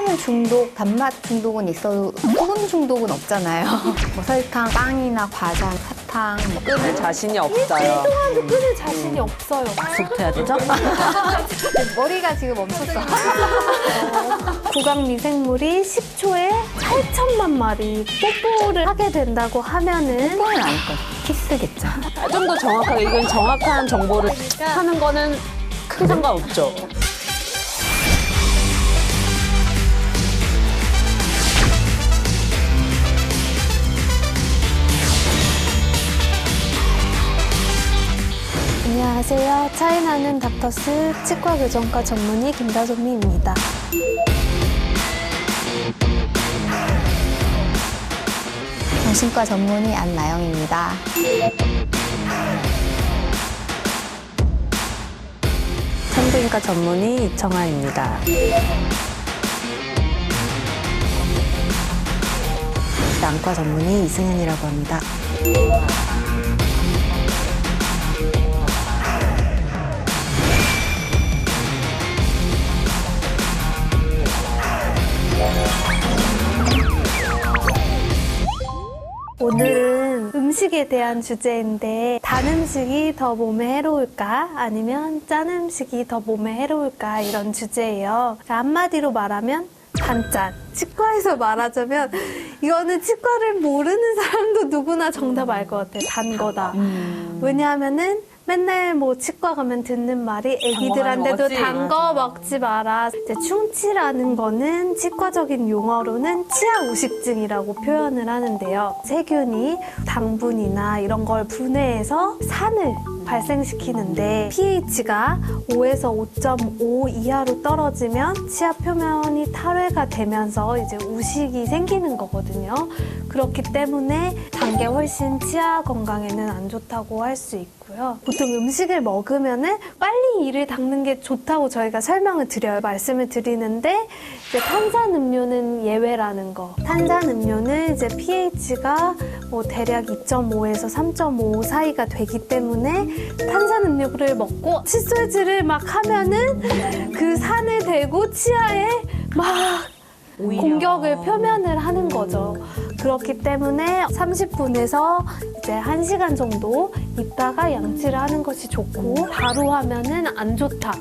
탄수화물 중독, 단맛 중독은 있어도 소금 중독은 없잖아요. 뭐 설탕, 빵이나 과자, 사탕. 끊을 자신이 없어요. 동안도 끊을 자신이 없어요. 부터 해야 되죠? 머리가 지금 멈췄어. 구강 미생물이 10초에 8천만 마리 뽀뽀를 하게 된다고 하면은 뽀뽀는 아닐 것 같아요. 키스겠죠. 좀 더 정확하게, 이건 정확한 정보를 하는 거는 크게 상관없죠. 안녕하세요. 차이나는 닥터스 치과교정과 전문의 김다솜이입니다. 정신과 전문의 안나영입니다. 산부인과 전문의 이청아입니다. 안과 전문의 이승현이라고 합니다. 오늘은 음식에 대한 주제인데 단 음식이 더 몸에 해로울까 아니면 짠 음식이 더 몸에 해로울까 이런 주제예요. 한마디로 말하면 단짠. 치과에서 말하자면 이거는 치과를 모르는 사람도 누구나 정답 알 것 같아요. 단 거다. 왜냐하면은 맨날 뭐 치과 가면 듣는 말이 애기들한테도 단 거 먹지 마라. 이제 충치라는 거는 치과적인 용어로는 치아 우식증이라고 표현을 하는데요. 세균이 당분이나 이런 걸 분해해서 산을 발생시키는데 pH가 5에서 5.5 이하로 떨어지면 치아 표면이 탈회가 되면서 이제 우식이 생기는 거거든요. 그렇기 때문에 단 게 훨씬 치아 건강에는 안 좋다고 할 수 있고요. 보통 음식을 먹으면은 빨리 이를 닦는 게 좋다고 저희가 설명을 드려요. 말씀을 드리는데 이제 탄산음료는 예외라는 거. 탄산음료는 이제 pH가 뭐 대략 2.5에서 3.5 사이가 되기 때문에 탄산음료를 먹고 칫솔질을 막 하면은 그 산을 대고 치아에 막 공격을 표면을 하는 거죠. 그렇기 때문에 30분에서 이제 1시간 정도 있다가 양치를 하는 것이 좋고 바로 하면은 안 좋다.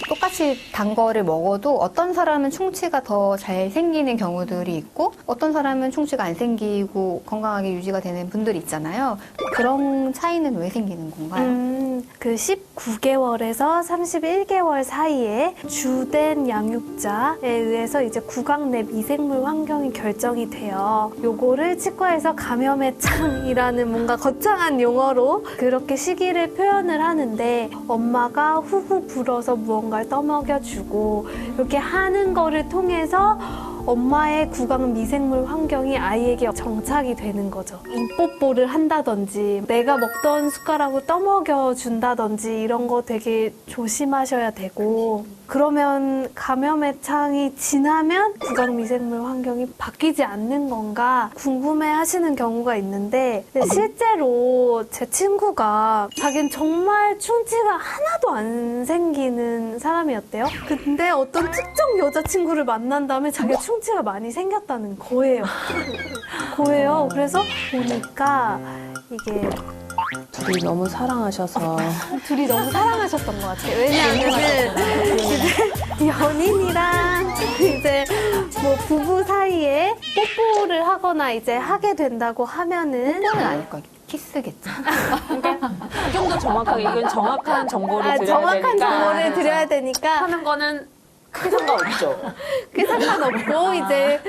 똑같이 단 거를 먹어도 어떤 사람은 충치가 더 잘 생기는 경우들이 있고 어떤 사람은 충치가 안 생기고 건강하게 유지가 되는 분들이 있잖아요. 그런 차이는 왜 생기는 건가요? 그 19개월에서 31개월 사이에 주된 양육자에 의해서 이제 구강 내 미생물 환경이 결정이 돼요. 요거를 치과에서 감염의 창이라는 뭔가 거창한 용어로 그렇게 시기를 표현을 하는데 엄마가 후후 불어서 무언가를 떠먹여주고 이렇게 하는 거를 통해서 엄마의 구강 미생물 환경이 아이에게 정착이 되는 거죠. 인뽀뽀를 한다든지 내가 먹던 숟가락을 떠먹여 준다든지 이런 거 되게 조심하셔야 되고 그러면 감염의 창이 지나면 구강 미생물 환경이 바뀌지 않는 건가 궁금해 하시는 경우가 있는데 실제로 제 친구가 자기는 정말 충치가 하나도 안 생기는 사람이었대요. 근데 어떤 특정 여자친구를 만난 다음에 자기가 충치가 많이 생겼다는 거예요. 그래서 보니까 이게 둘이 너무 사랑하셔서. 둘이 너무 사랑하셨던 것 같아요. 왜냐하면은 이제 연인이랑 이제 뭐 부부 사이에 뽀뽀를 하거나 이제 하게 된다고 하면은 뽀뽀는 아닐 것 같아요. 키스겠죠. 좀 더 정확하게, 이건 정확한 정보를 드려야 정확한 되니까. 정보를 드려야 되니까 하는 거는 크게 상관없죠. 그 상관없고 이제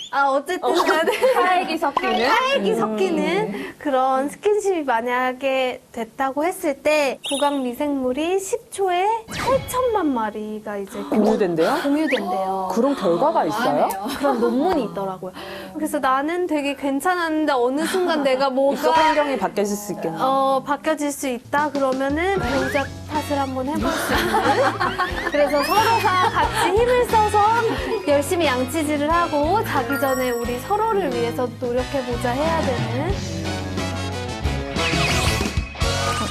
어쨌든 간에 사액이 섞이는? 사액이 섞이는 그런 스킨십이 만약에 됐다고 했을 때 구강 미생물이 10초에 8천만 마리가 이제 공유된대요? 공유된대요. 그런 결과가 있어요? 그런 논문이 있더라고요. 그래서 나는 되게 괜찮았는데 어느 순간 내가 입속 뭐가 환경이 바뀌어질 수 있겠네. 바뀌어질 수 있다 그러면은 배우자 탓을 한번 해볼 수 있는. 그래서 서로가 같이 힘을 써서 열심히 양치질을 하고 자기 전에 우리 서로를 위해서 노력해보자 해야 되는.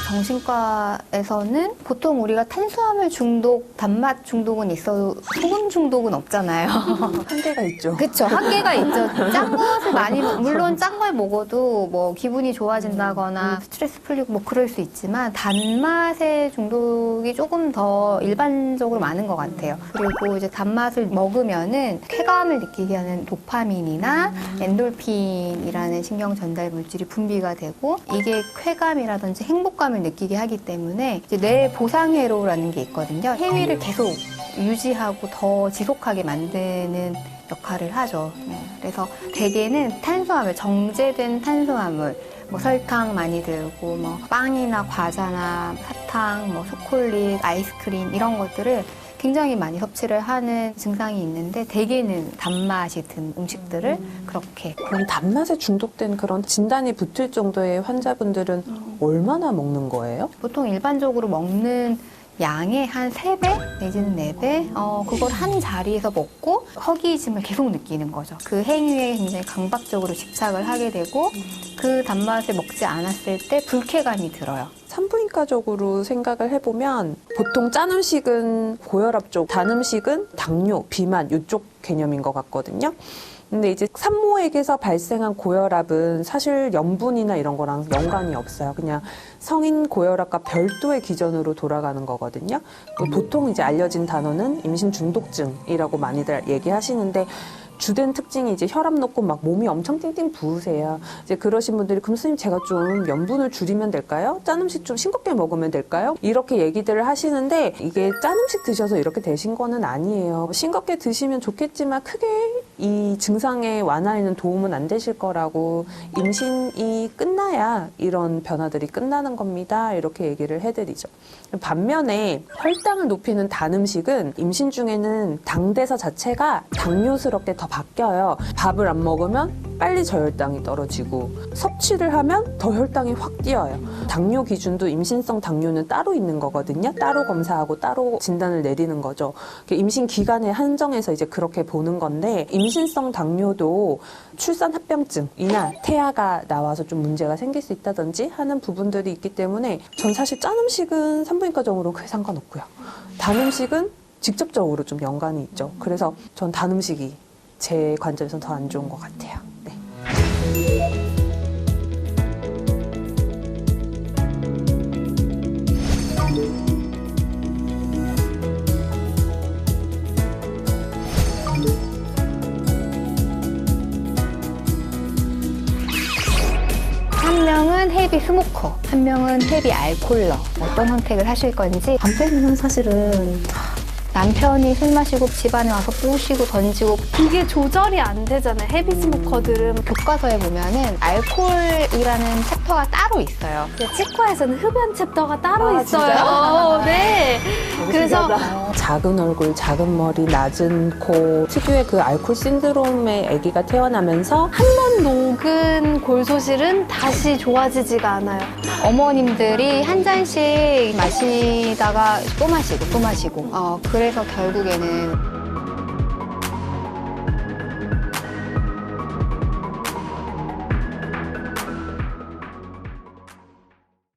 정신과에서는 보통 우리가 탄수화물 중독, 단맛 중독은 있어도 소금 중독은 없잖아요. 한계가 있죠. 그쵸. 한계가 있죠. 짠 것을 많이, 물론 짠 걸 먹어도 뭐 기분이 좋아진다거나 스트레스 풀리고 뭐 그럴 수 있지만 단맛의 중독이 조금 더 일반적으로 많은 것 같아요. 그리고 이제 단맛을 먹으면은 쾌감을 느끼게 하는 도파민이나 엔돌핀이라는 신경 전달 물질이 분비가 되고 이게 쾌감이라든지 행복감을 느끼게 하기 때문에 이제 뇌 보상회로라는 게 있거든요. 행위를 계속 유지하고 더 지속하게 만드는 역할을 하죠. 그래서 대개는 탄수화물, 정제된 탄수화물, 뭐 설탕 많이 들고 뭐 빵이나 과자나 사탕, 뭐 초콜릿, 아이스크림 이런 것들을 굉장히 많이 섭취를 하는 증상이 있는데 대개는 단맛이 든 음식들을 그렇게. 그럼 단맛에 중독된 그런 진단이 붙을 정도의 환자분들은 얼마나 먹는 거예요? 보통 일반적으로 먹는 양의 한 3배 내지는 4배 그걸 한 자리에서 먹고 허기짐을 계속 느끼는 거죠. 그 행위에 굉장히 강박적으로 집착을 하게 되고 그 단맛을 먹지 않았을 때 불쾌감이 들어요. 산부인과적으로 생각을 해보면 보통 짠 음식은 고혈압 쪽, 단 음식은 당뇨, 비만 이쪽 개념인 것 같거든요. 근데 이제 산모에게서 발생한 고혈압은 사실 염분이나 이런 거랑 연관이 없어요. 그냥 성인 고혈압과 별도의 기전으로 돌아가는 거거든요. 보통 이제 알려진 단어는 임신 중독증이라고 많이들 얘기하시는데 주된 특징이 이제 혈압 높고 막 몸이 엄청 띵띵 부으세요. 이제 그러신 분들이 그럼 선생님 제가 좀 염분을 줄이면 될까요? 짠 음식 좀 싱겁게 먹으면 될까요? 이렇게 얘기들을 하시는데 이게 짠 음식 드셔서 이렇게 되신 거는 아니에요. 싱겁게 드시면 좋겠지만 크게 이 증상의 완화에는 도움은 안 되실 거라고 임신이 끝나야 이런 변화들이 끝나는 겁니다. 이렇게 얘기를 해드리죠. 반면에 혈당을 높이는 단 음식은 임신 중에는 당대사 자체가 당뇨스럽게 더 바뀌어요. 밥을 안 먹으면 빨리 저혈당이 떨어지고 섭취를 하면 더 혈당이 확 뛰어요. 당뇨 기준도 임신성 당뇨는 따로 있는 거거든요. 따로 검사하고 따로 진단을 내리는 거죠. 임신 기간에 한정해서 이제 그렇게 보는 건데 임신성 당뇨도 출산 합병증이나 태아가 나와서 좀 문제가 생길 수 있다든지 하는 부분들이 있기 때문에 전 사실 짠 음식은 산부인과적으로 크게 상관없고요. 단 음식은 직접적으로 좀 연관이 있죠. 그래서 전 단 음식이 제 관점에서는 더 안 좋은 것 같아요. 네. 한 명은 헤비 스모커, 한 명은 헤비 알콜러. 어떤 선택을 하실 건지. 남편은 사실은 남편이 술 마시고 집안에 와서 부시고 던지고 이게 조절이 안 되잖아요. 헤비스모커들은. 교과서에 보면은 알코올이라는 챕터가 따로 있어요. 치과에서는 흡연 챕터가 따로 있어요. 네. 그래서 작은 얼굴, 작은 머리, 낮은 코 특유의 그 알코올 신드롬의 아기가 태어나면서 한 번 녹은 골소실은 다시 좋아지지가 않아요. 어머님들이 한 잔씩 마시다가 또 마시고 그래서 결국에는